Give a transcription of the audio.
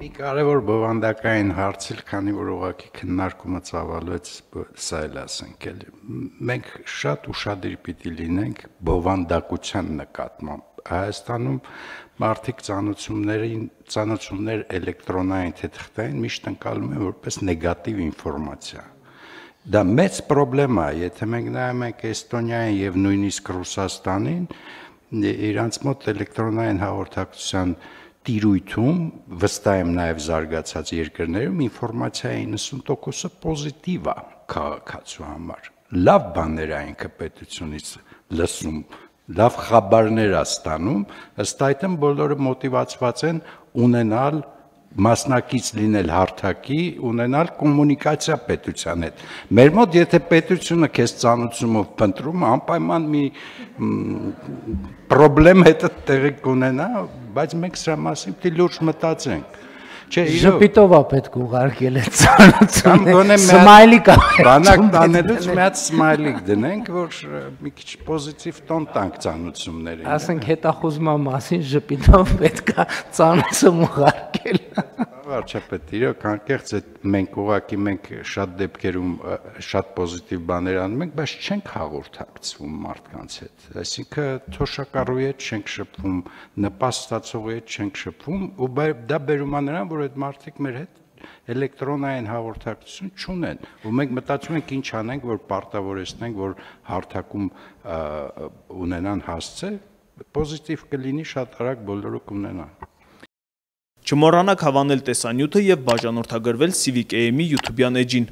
Մի կարևոր բովանդակային հարց էլ, քանի որ ուղղակի քննարկումը ծավալվեց, սա էլ ասենք էլի։ Մենք շատ ուշադիր պիտի լինենք բովանդակության նկատմամբ։ Հայաստանում մարդիկ ծանոթություններ էլեկտրոնային թե թղթային միշտ ընկալում են որպես նեգատիվ ինֆորմացիա։ Դա մեծ պրոբլեմ է, եթե մենք նայում ենք Էստոնիային եւ նույնիսկ Ռուսաստանին, իրանց մոտ էլեկտրոնային հաղորդակցության տիրույթում, վստահ եմ նաև զարգացած երկրներում ինֆորմացիայի 90%-ը պոզիտիվ է քաղաքացու համար։ Լավ բաներ է ինքը պետությունից լսում, լավ խաբարներ է ստանում, ըստ այդմ բոլորը մոտիվացված են ունենալ մասնակից լինել հարթակի, ունենալ կոմունիկացիա պետության հետ։ Մեր մոտ եթե պետությունը քեզ ծանոթությունով փնտրում, անպայման մի պրոբլեմ հետը տեղի կունենա, բայց մենք սրա մասին պիտի լուրջ մտածենք։ Ժպիտով է պետք ուղարկել այդ ծանոթությունը։ Սմայլի կա։ Բանակ տանելուց մի հատ սմայլիկ դնենք, որ մի քիչ պոզիտիվ տոն տանք ծանոթություններին։ Ասենք հետախուզման մասին ժպիտով պետք է ծանոթում ուղարկել։ Վարչապետ, իրոք անկեղծ է, մենք շատ դեպքերում շատ պոզիտիվ բաներ անում ենք, բայց չենք հաղորդակցվում մարդկանց հետ։ Այսինքն թոշակառուի հետ չենք շփվում, նպաստացողի հետ չենք շփվում, ու դա բերում է նրան, որ այդ մարդիկ մեր հետ էլեկտրոնային հաղորդակցություն չունեն, ու մենք մտածում ենք ինչ անենք, որ պարտավորեցնենք, որ հարթակում ունենան հասցե, պոզիտիվ կլինի, շատ արագ բոլորը կունենան։ Չմոռանաք հավանել տեսանյութը և բաժանորդագրվել Civic AM-ի YouTube-յան էջին։